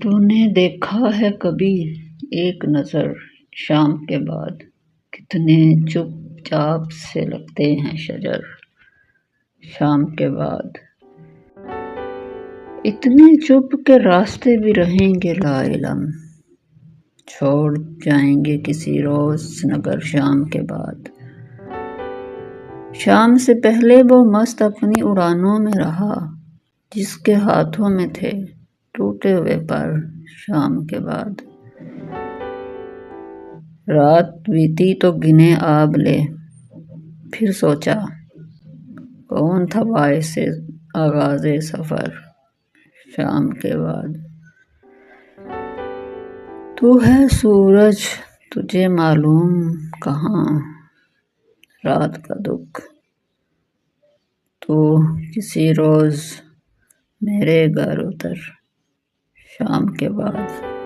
تو نے دیکھا ہے کبھی ایک نظر شام کے بعد، کتنے چپ چاپ سے لگتے ہیں شجر شام کے بعد، اتنے چپ کہ راستے بھی رہیں گے لا علم، چھوڑ جائیں گے کسی روز نگر شام کے بعد۔ شام سے پہلے وہ مست اپنی اڑانوں میں رہا، جس کے ہاتھوں میں تھے ٹوٹے ہوئے پر شام کے بعد۔ رات بیتی تو گنے آب لے، پھر سوچا کون تھا باعث آغاز سفر شام کے بعد۔ تو ہے سورج تجھے معلوم کہاں، رات کا دکھ تو کسی روز میرے گھر اتر شام کے بعد۔